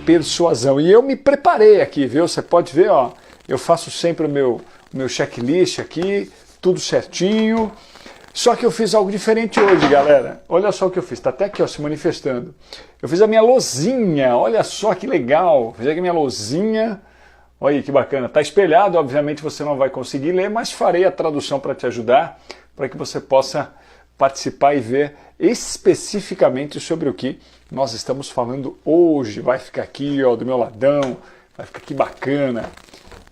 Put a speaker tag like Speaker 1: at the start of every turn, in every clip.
Speaker 1: persuasão. E eu me preparei aqui, viu? Você pode ver, ó, eu faço sempre o meu checklist aqui, tudo certinho. Só que eu fiz algo diferente hoje, galera. Olha só o que eu fiz, tá até aqui, ó, se manifestando. Eu fiz a minha lousinha, olha só que legal. Fiz aqui a minha lousinha. Olha aí que bacana. Tá espelhado, obviamente você não vai conseguir ler, mas farei a tradução para te ajudar, para que você possa participar e ver especificamente sobre o que nós estamos falando hoje. Vai ficar aqui, ó, do meu ladão, vai ficar aqui bacana,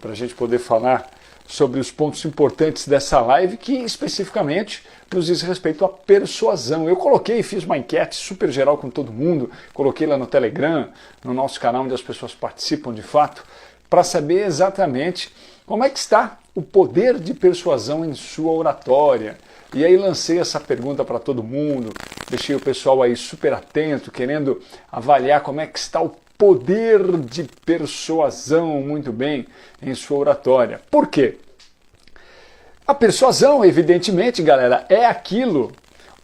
Speaker 1: para a gente poder falar sobre os pontos importantes dessa live, que especificamente nos diz respeito à persuasão. Eu coloquei, fiz uma enquete super geral com todo mundo, coloquei lá no Telegram, no nosso canal onde as pessoas participam de fato, para saber exatamente como é que está o poder de persuasão em sua oratória. E aí lancei essa pergunta para todo mundo, deixei o pessoal aí super atento, querendo avaliar como é que está o poder de persuasão, muito bem, em sua oratória. Por quê? A persuasão, evidentemente, galera, é aquilo,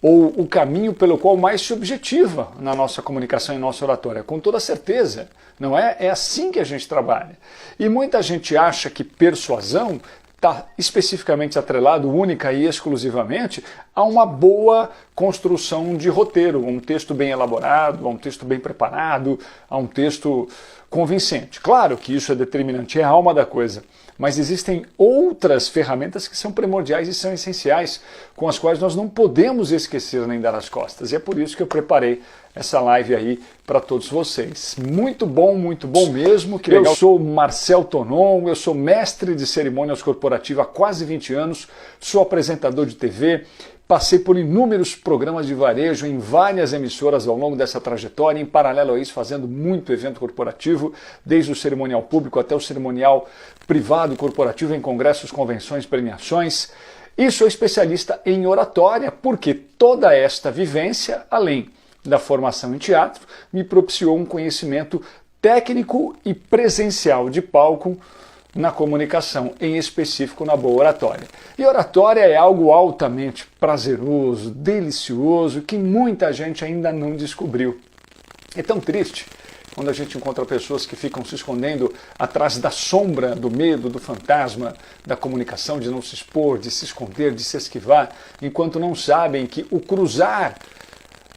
Speaker 1: ou o caminho pelo qual mais se objetiva na nossa comunicação e nossa oratória, com toda certeza, não é? É assim que a gente trabalha. E muita gente acha que persuasão está especificamente atrelado, única e exclusivamente, a uma boa construção de roteiro, a um texto bem elaborado, a um texto bem preparado, a um texto convincente. Claro que isso é determinante, é a alma da coisa, mas existem outras ferramentas que são primordiais e são essenciais, com as quais nós não podemos esquecer nem dar as costas. E é por isso que eu preparei essa live aí para todos vocês. Muito bom mesmo. Que legal. Eu sou Marcel Tonon, eu sou mestre de cerimônias corporativas há quase 20 anos, sou apresentador de TV, passei por inúmeros programas de varejo em várias emissoras ao longo dessa trajetória, em paralelo a isso fazendo muito evento corporativo, desde o cerimonial público até o cerimonial privado corporativo em congressos, convenções, premiações. E sou especialista em oratória, porque toda esta vivência, além da formação em teatro, me propiciou um conhecimento técnico e presencial de palco na comunicação, em específico na boa oratória. E oratória é algo altamente prazeroso, delicioso, que muita gente ainda não descobriu. É tão triste quando a gente encontra pessoas que ficam se escondendo atrás da sombra do medo, do fantasma, da comunicação, de não se expor, de se esconder, de se esquivar, enquanto não sabem que o cruzar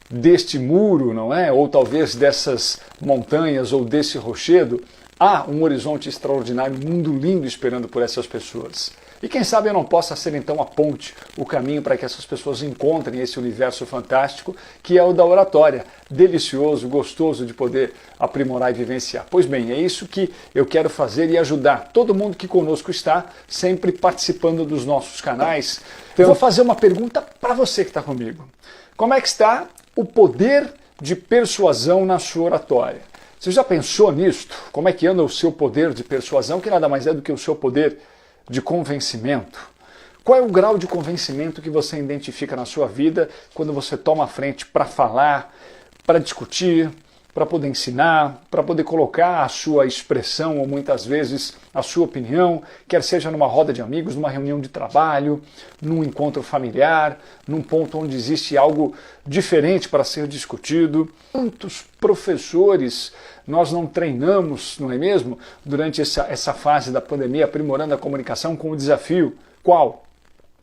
Speaker 1: deste muro, não é? Ou talvez dessas montanhas ou desse rochedo, há um horizonte extraordinário, um mundo lindo esperando por essas pessoas. E quem sabe eu não possa ser então a ponte, o caminho para que essas pessoas encontrem esse universo fantástico que é o da oratória, delicioso, gostoso de poder aprimorar e vivenciar. Pois bem, é isso que eu quero fazer e ajudar todo mundo que conosco está, sempre participando dos nossos canais. Então, eu vou fazer uma pergunta para você que está comigo. Como é que está o poder de persuasão na sua oratória? Você já pensou nisto? Como é que anda o seu poder de persuasão, que nada mais é do que o seu poder de convencimento? Qual é o grau de convencimento que você identifica na sua vida quando você toma a frente para falar, para discutir, para poder ensinar, para poder colocar a sua expressão ou muitas vezes a sua opinião, quer seja numa roda de amigos, numa reunião de trabalho, num encontro familiar, num ponto onde existe algo diferente para ser discutido. Quantos professores nós não treinamos, não é mesmo, durante essa fase da pandemia, aprimorando a comunicação com o desafio, qual?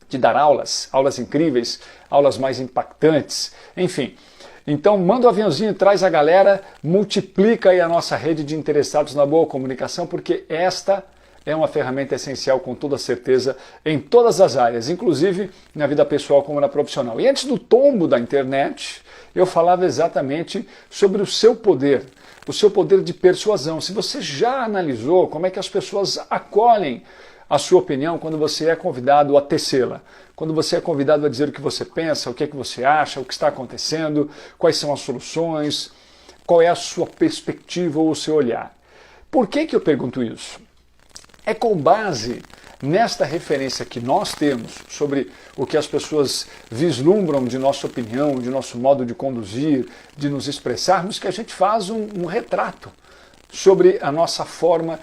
Speaker 1: De dar aulas incríveis, aulas mais impactantes, enfim. Então manda o aviãozinho, traz a galera, multiplica aí a nossa rede de interessados na boa comunicação, porque esta é uma ferramenta essencial com toda certeza em todas as áreas, inclusive na vida pessoal como na profissional. E antes do tombo da internet, eu falava exatamente sobre o seu poder de persuasão. Se você já analisou como é que as pessoas acolhem a sua opinião quando você é convidado a tecê-la, quando você é convidado a dizer o que você pensa, o que é que você acha, o que está acontecendo, quais são as soluções, qual é a sua perspectiva ou o seu olhar. Por que eu pergunto isso? É com base nesta referência que nós temos sobre o que as pessoas vislumbram de nossa opinião, de nosso modo de conduzir, de nos expressarmos, que a gente faz um retrato sobre a nossa forma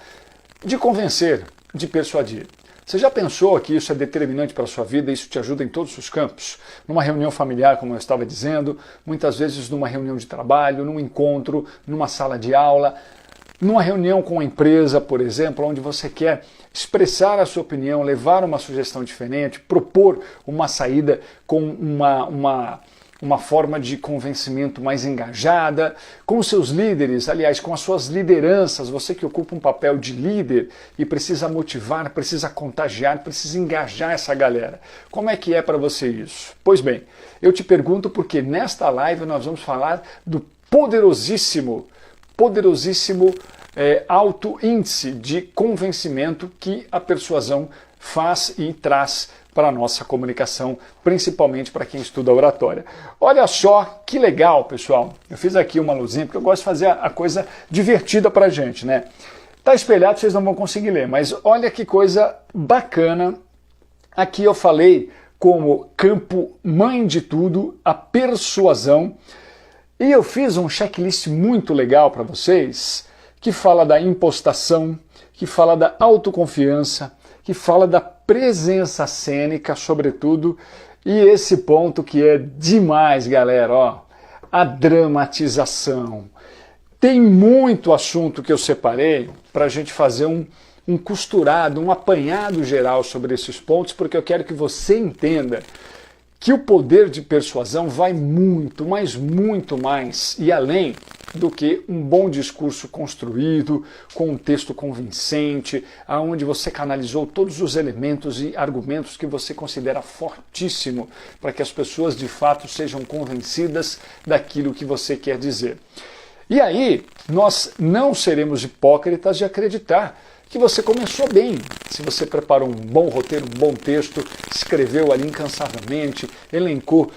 Speaker 1: de convencer, de persuadir. Você já pensou que isso é determinante para a sua vida, isso te ajuda em todos os campos? Numa reunião familiar, como eu estava dizendo, muitas vezes numa reunião de trabalho, num encontro, numa sala de aula, Numa reunião com a empresa, por exemplo, onde você quer expressar a sua opinião, levar uma sugestão diferente, propor uma saída com uma forma de convencimento mais engajada, com os seus líderes, aliás, com as suas lideranças, você que ocupa um papel de líder e precisa motivar, precisa contagiar, precisa engajar essa galera. Como é que é para você isso? Pois bem, eu te pergunto porque nesta live nós vamos falar do poderosíssimo alto índice de convencimento que a persuasão faz e traz para a nossa comunicação, principalmente para quem estuda oratória. Olha só que legal, pessoal. Eu fiz aqui uma luzinha, porque eu gosto de fazer a coisa divertida para a gente, né? Tá espelhado, vocês não vão conseguir ler, mas olha que coisa bacana. Aqui eu falei como campo mãe de tudo, a persuasão. E eu fiz um checklist muito legal para vocês, que fala da impostação, que fala da autoconfiança, que fala da presença cênica, sobretudo, e esse ponto que é demais, galera, ó, a dramatização. Tem muito assunto que eu separei para a gente fazer um costurado, um apanhado geral sobre esses pontos, porque eu quero que você entenda que o poder de persuasão vai muito, mas muito mais e além do que um bom discurso construído, com um texto convincente, aonde você canalizou todos os elementos e argumentos que você considera fortíssimo para que as pessoas de fato sejam convencidas daquilo que você quer dizer. E aí, nós não seremos hipócritas de acreditar que você começou bem, se você preparou um bom roteiro, um bom texto, escreveu ali incansavelmente, elencou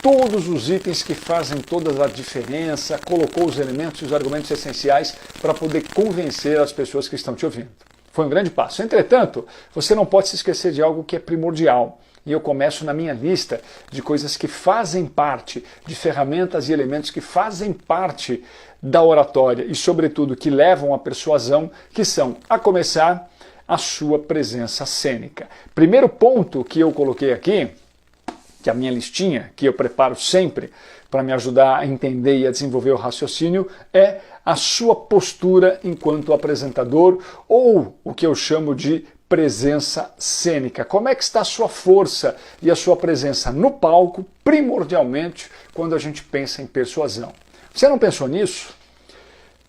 Speaker 1: todos os itens que fazem toda a diferença, colocou os elementos e os argumentos essenciais para poder convencer as pessoas que estão te ouvindo. Foi um grande passo. Entretanto, você não pode se esquecer de algo que é primordial. E eu começo na minha lista de coisas que fazem parte, de ferramentas e elementos que fazem parte da oratória e, sobretudo, que levam à persuasão, que são, a começar, a sua presença cênica. Primeiro ponto que eu coloquei aqui, que é a minha listinha, que eu preparo sempre para me ajudar a entender e a desenvolver o raciocínio, é a sua postura enquanto apresentador, ou o que eu chamo de presença cênica. Como é que está a sua força e a sua presença no palco, primordialmente, quando a gente pensa em persuasão? Você não pensou nisso?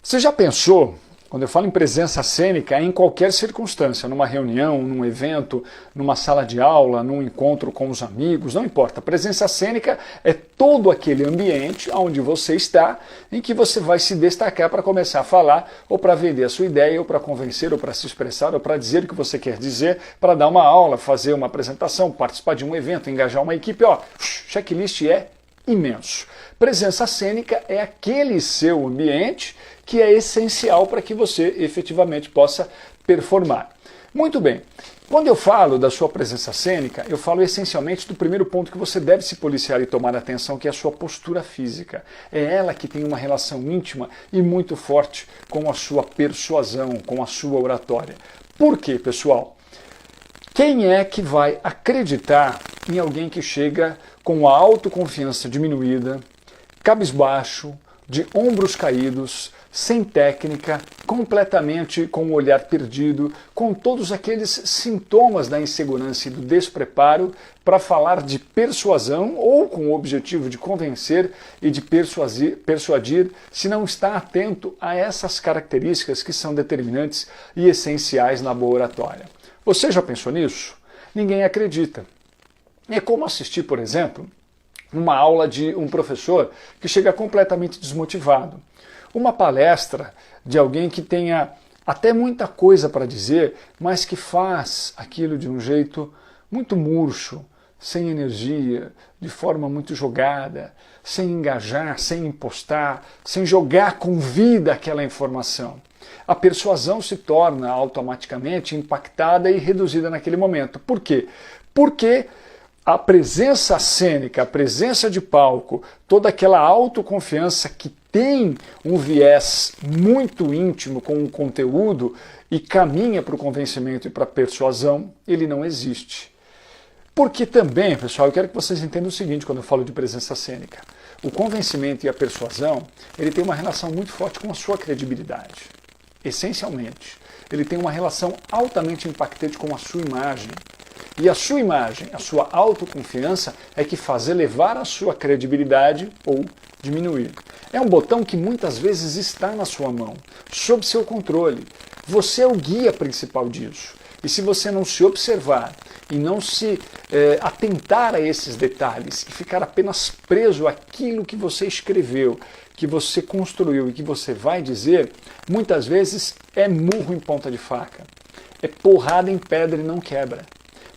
Speaker 1: Você já pensou, quando eu falo em presença cênica, é em qualquer circunstância, numa reunião, num evento, numa sala de aula, num encontro com os amigos, não importa. Presença cênica é todo aquele ambiente onde você está, em que você vai se destacar para começar a falar, ou para vender a sua ideia, ou para convencer, ou para se expressar, ou para dizer o que você quer dizer, para dar uma aula, fazer uma apresentação, participar de um evento, engajar uma equipe. Ó, checklist é imenso. Presença cênica é aquele seu ambiente que é essencial para que você efetivamente possa performar. Muito bem, quando eu falo da sua presença cênica, eu falo essencialmente do primeiro ponto que você deve se policiar e tomar atenção, que é a sua postura física. É ela que tem uma relação íntima e muito forte com a sua persuasão, com a sua oratória. Por quê, pessoal? Quem é que vai acreditar em alguém que chega com a autoconfiança diminuída, cabisbaixo, de ombros caídos, sem técnica, completamente com o olhar perdido, com todos aqueles sintomas da insegurança e do despreparo para falar de persuasão ou com o objetivo de convencer e de persuadir, se não está atento a essas características que são determinantes e essenciais na boa oratória. Você já pensou nisso? Ninguém acredita. É como assistir, por exemplo, uma aula de um professor que chega completamente desmotivado. Uma palestra de alguém que tenha até muita coisa para dizer, mas que faz aquilo de um jeito muito murcho, sem energia, de forma muito jogada, sem engajar, sem impostar, sem jogar com vida aquela informação. A persuasão se torna automaticamente impactada e reduzida naquele momento. Por quê? Porque a presença cênica, a presença de palco, toda aquela autoconfiança que tem um viés muito íntimo com o conteúdo e caminha para o convencimento e para a persuasão, ele não existe. Porque também, pessoal, eu quero que vocês entendam o seguinte quando eu falo de presença cênica. O convencimento e a persuasão, ele tem uma relação muito forte com a sua credibilidade. essencialmente, ele tem uma relação altamente impactante com a sua imagem. E a sua imagem, a sua autoconfiança é que faz elevar a sua credibilidade ou diminuir. É um botão que muitas vezes está na sua mão, sob seu controle. Você é o guia principal disso. E se você não se observar e não se atentar a esses detalhes e ficar apenas preso àquilo que você escreveu, que você construiu e que você vai dizer, muitas vezes é murro em ponta de faca. É porrada em pedra e não quebra.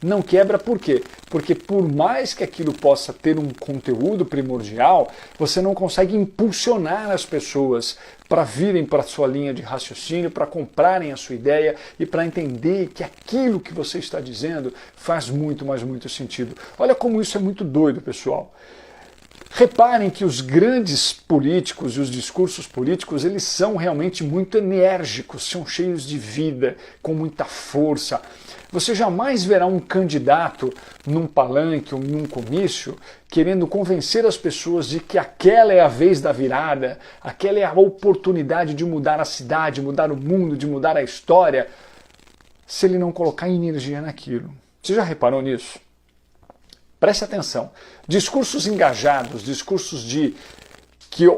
Speaker 1: Não quebra por quê? Porque por mais que aquilo possa ter um conteúdo primordial, você não consegue impulsionar as pessoas para virem para a sua linha de raciocínio, para comprarem a sua ideia e para entender que aquilo que você está dizendo faz muito, mas muito sentido. Olha como isso é muito doido, pessoal. Reparem que os grandes políticos e os discursos políticos, eles são realmente muito enérgicos, são cheios de vida, com muita força. Você jamais verá um candidato num palanque ou num comício querendo convencer as pessoas de que aquela é a vez da virada, aquela é a oportunidade de mudar a cidade, mudar o mundo, de mudar a história, se ele não colocar energia naquilo. Você já reparou nisso? Preste atenção. Discursos engajados, discursos que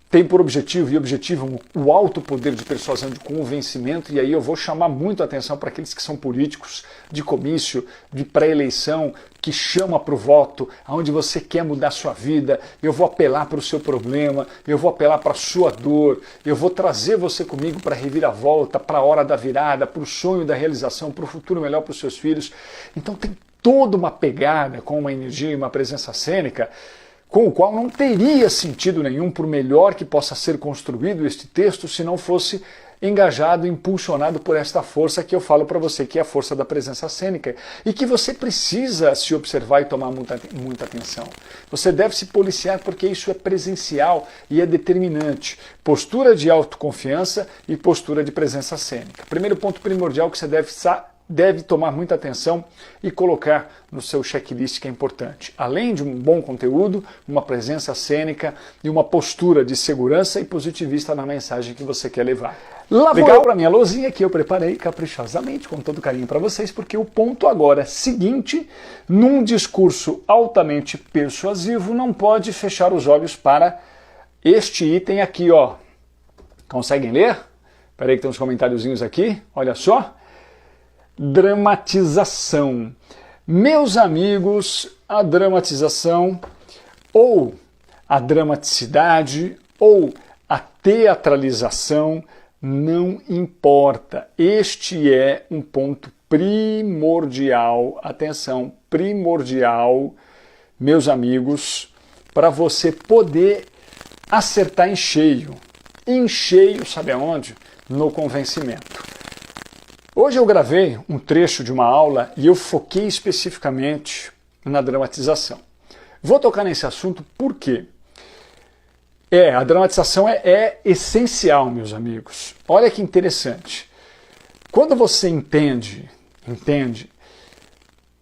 Speaker 1: têm por objetivo e objetivam o alto poder de persuasão, de convencimento, e aí eu vou chamar muito a atenção para aqueles que são políticos de comício, de pré-eleição, que chama para o voto, onde você quer mudar sua vida, eu vou apelar para o seu problema, eu vou apelar para a sua dor, eu vou trazer você comigo para a reviravolta, para a hora da virada, para o sonho da realização, para o futuro melhor para os seus filhos. Então tem toda uma pegada com uma energia e uma presença cênica com o qual não teria sentido nenhum, por melhor que possa ser construído este texto, se não fosse engajado, impulsionado por esta força que eu falo para você, que é a força da presença cênica, e que você precisa se observar e tomar muita atenção. Você deve se policiar porque isso é presencial e é determinante. Postura de autoconfiança e postura de presença cênica. Primeiro ponto primordial que você deve tomar muita atenção e colocar no seu checklist, que é importante. Além de um bom conteúdo, uma presença cênica e uma postura de segurança e positivista na mensagem que você quer levar. Legal para minha lousinha que eu preparei caprichosamente, com todo carinho para vocês, porque o ponto agora seguinte, num discurso altamente persuasivo, não pode fechar os olhos para este item aqui, ó. Conseguem ler? Espera aí que tem uns comentáriozinhos aqui, olha só. Dramatização. Meus amigos, a dramatização ou a dramaticidade ou a teatralização não importa. Este é um ponto primordial, atenção, primordial, meus amigos, para você poder acertar em cheio. Em cheio, sabe aonde? No convencimento. Hoje eu gravei um trecho de uma aula e eu foquei especificamente na dramatização. Vou tocar nesse assunto porque a dramatização é essencial, meus amigos. Olha que interessante. Quando você entende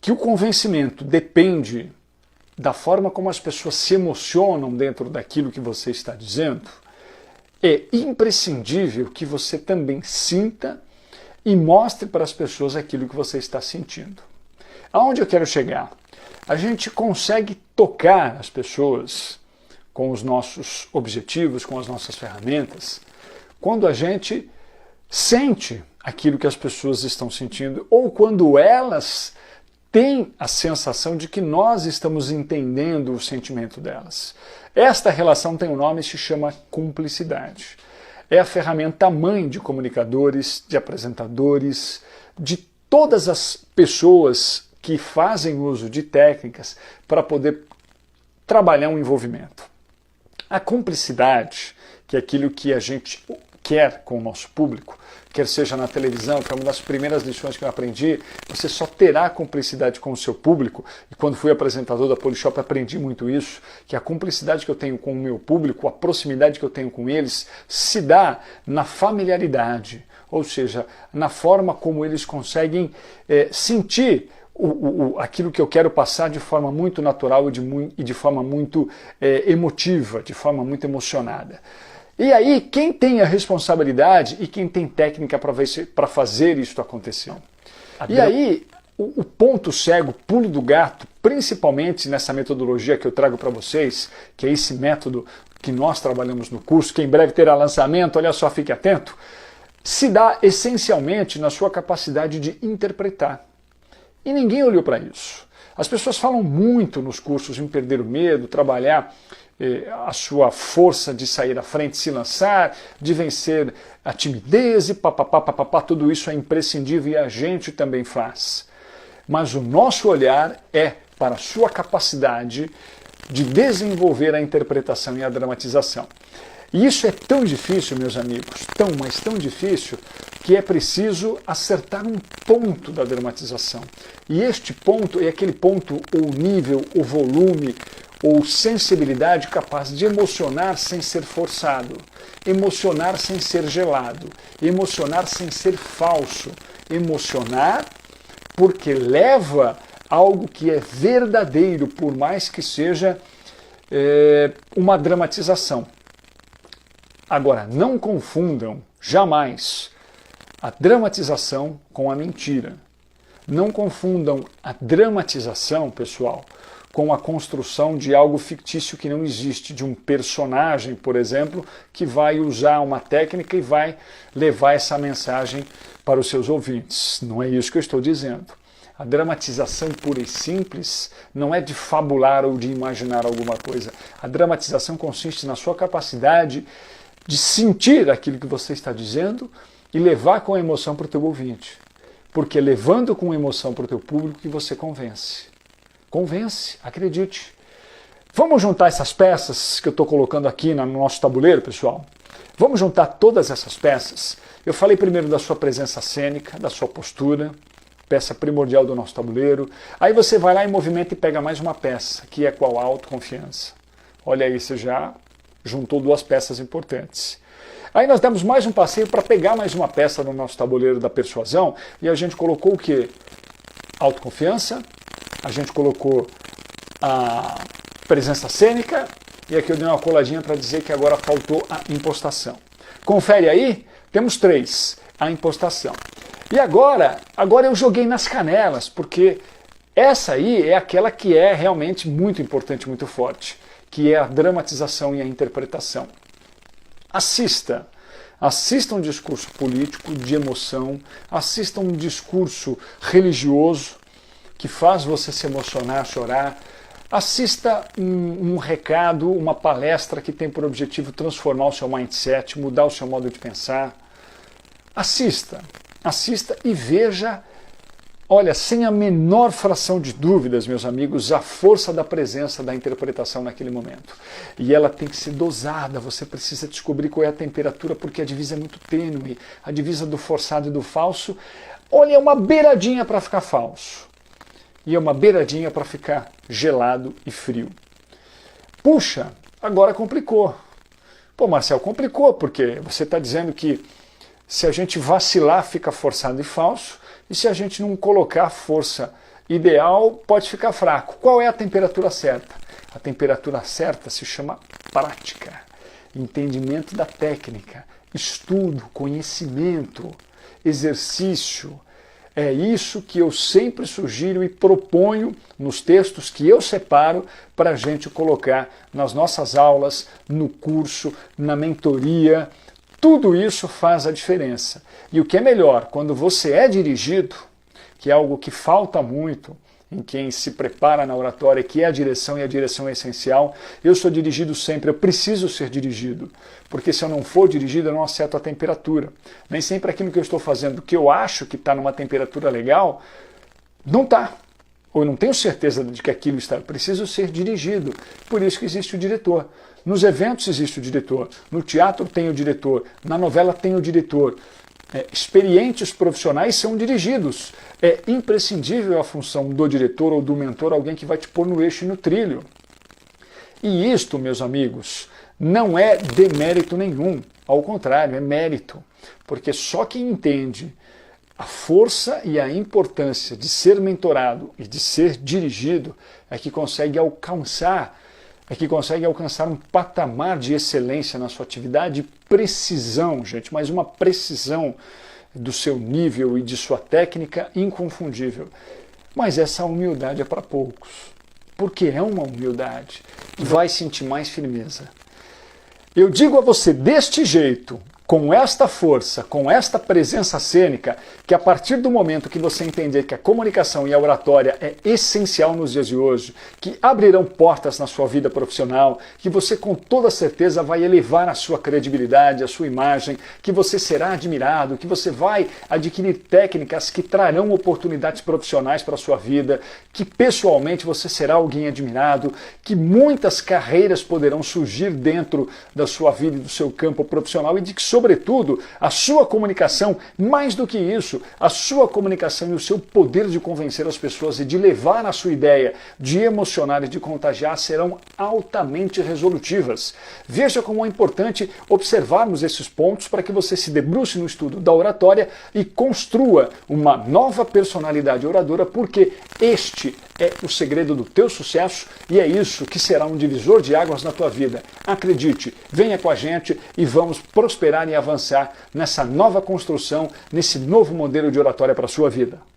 Speaker 1: que o convencimento depende da forma como as pessoas se emocionam dentro daquilo que você está dizendo, é imprescindível que você também sinta e mostre para as pessoas aquilo que você está sentindo. Aonde eu quero chegar? A gente consegue tocar as pessoas com os nossos objetivos, com as nossas ferramentas, quando a gente sente aquilo que as pessoas estão sentindo ou quando elas têm a sensação de que nós estamos entendendo o sentimento delas. Esta relação tem um nome e se chama cumplicidade. É a ferramenta mãe de comunicadores, de apresentadores, de todas as pessoas que fazem uso de técnicas para poder trabalhar um envolvimento. A cumplicidade, que é aquilo que a gente quer com o nosso público, quer seja na televisão, que é uma das primeiras lições que eu aprendi, você só terá cumplicidade com o seu público, e quando fui apresentador da Polishop aprendi muito isso, que a cumplicidade que eu tenho com o meu público, a proximidade que eu tenho com eles, se dá na familiaridade, ou seja, na forma como eles conseguem sentir aquilo que eu quero passar de forma muito natural e de forma muito emotiva, de forma muito emocionada. E aí, quem tem a responsabilidade e quem tem técnica para fazer isso acontecer? E aí, o ponto cego, pulo do gato, principalmente nessa metodologia que eu trago para vocês, que é esse método que nós trabalhamos no curso, que em breve terá lançamento, olha só, fique atento, se dá essencialmente na sua capacidade de interpretar. E ninguém olhou para isso. As pessoas falam muito nos cursos em perder o medo, trabalhar a sua força de sair à frente, se lançar, de vencer a timidez e papapá, tudo isso é imprescindível e a gente também faz. Mas o nosso olhar é para a sua capacidade de desenvolver a interpretação e a dramatização. E isso é tão difícil, meus amigos, mas tão difícil, que é preciso acertar um ponto da dramatização. E este ponto é aquele ponto, ou nível, ou volume, ou sensibilidade capaz de emocionar sem ser forçado, emocionar sem ser gelado, emocionar sem ser falso, emocionar porque leva algo que é verdadeiro, por mais que seja uma dramatização. Agora, não confundam jamais a dramatização com a mentira. Não confundam a dramatização, pessoal, com a construção de algo fictício que não existe, de um personagem, por exemplo, que vai usar uma técnica e vai levar essa mensagem para os seus ouvintes. Não é isso que eu estou dizendo. A dramatização pura e simples não é de fabular ou de imaginar alguma coisa. A dramatização consiste na sua capacidade de sentir aquilo que você está dizendo e levar com emoção para o teu ouvinte. Porque levando com emoção para o teu público que você convence. Convence, acredite. Vamos juntar essas peças que eu estou colocando aqui no nosso tabuleiro, pessoal? Vamos juntar todas essas peças. Eu falei primeiro da sua presença cênica, da sua postura, peça primordial do nosso tabuleiro. Aí você vai lá em movimento e pega mais uma peça, que é qual? A autoconfiança. Olha aí, você já juntou duas peças importantes. Aí nós demos mais um passeio para pegar mais uma peça no nosso tabuleiro da persuasão e a gente colocou o quê? Autoconfiança, a gente colocou a presença cênica e aqui eu dei uma coladinha para dizer que agora faltou a impostação. Confere aí, temos 3, a impostação. E agora eu joguei nas canelas, porque essa aí é aquela que é realmente muito importante, muito forte, que é a dramatização e a interpretação. Assista um discurso político de emoção, assista um discurso religioso que faz você se emocionar, chorar, assista um recado, uma palestra que tem por objetivo transformar o seu mindset, mudar o seu modo de pensar. Assista e veja, olha, sem a menor fração de dúvidas, meus amigos, a força da presença da interpretação naquele momento. E ela tem que ser dosada, você precisa descobrir qual é a temperatura, porque a divisa é muito tênue, a divisa do forçado e do falso, olha, é uma beiradinha para ficar falso. E é uma beiradinha para ficar gelado e frio. Puxa, agora complicou. Pô, Marcel, complicou, porque você está dizendo que se a gente vacilar fica forçado e falso, e se a gente não colocar a força ideal, pode ficar fraco. Qual é a temperatura certa? A temperatura certa se chama prática, entendimento da técnica, estudo, conhecimento, exercício. É isso que eu sempre sugiro e proponho nos textos que eu separo para a gente colocar nas nossas aulas, no curso, na mentoria. Tudo isso faz a diferença. E o que é melhor, quando você é dirigido, que é algo que falta muito em quem se prepara na oratória, que é a direção, e a direção é essencial. Eu sou dirigido sempre, eu preciso ser dirigido, porque se eu não for dirigido, eu não acerto a temperatura. Nem sempre aquilo que eu estou fazendo, que eu acho que está numa temperatura legal, não está. Ou eu não tenho certeza de que aquilo está. Eu preciso ser dirigido. Por isso que existe o diretor. Nos eventos existe o diretor, no teatro tem o diretor, na novela tem o diretor. Experientes profissionais são dirigidos. É imprescindível a função do diretor ou do mentor, alguém que vai te pôr no eixo e no trilho. E isto, meus amigos, não é demérito nenhum. Ao contrário, é mérito. Porque só quem entende a força e a importância de ser mentorado e de ser dirigido é que consegue alcançar é que consegue alcançar um patamar de excelência na sua atividade, precisão, gente, mas uma precisão do seu nível e de sua técnica inconfundível. Mas essa humildade é para poucos, porque é uma humildade. Vai sentir mais firmeza. Eu digo a você deste jeito, com esta força, com esta presença cênica, que a partir do momento que você entender que a comunicação e a oratória é essencial nos dias de hoje, que abrirão portas na sua vida profissional, que você com toda certeza vai elevar a sua credibilidade, a sua imagem, que você será admirado, que você vai adquirir técnicas que trarão oportunidades profissionais para a sua vida, que pessoalmente você será alguém admirado, que muitas carreiras poderão surgir dentro da sua vida e do seu campo profissional e de que, sobretudo, a sua comunicação, mais do que isso, a sua comunicação e o seu poder de convencer as pessoas e de levar a sua ideia, de emocionar e de contagiar, serão altamente resolutivas. Veja como é importante observarmos esses pontos para que você se debruce no estudo da oratória e construa uma nova personalidade oradora, porque este é o segredo do teu sucesso e é isso que será um divisor de águas na tua vida. Acredite, venha com a gente e vamos prosperar e avançar nessa nova construção, nesse novo modelo de oratória para a sua vida.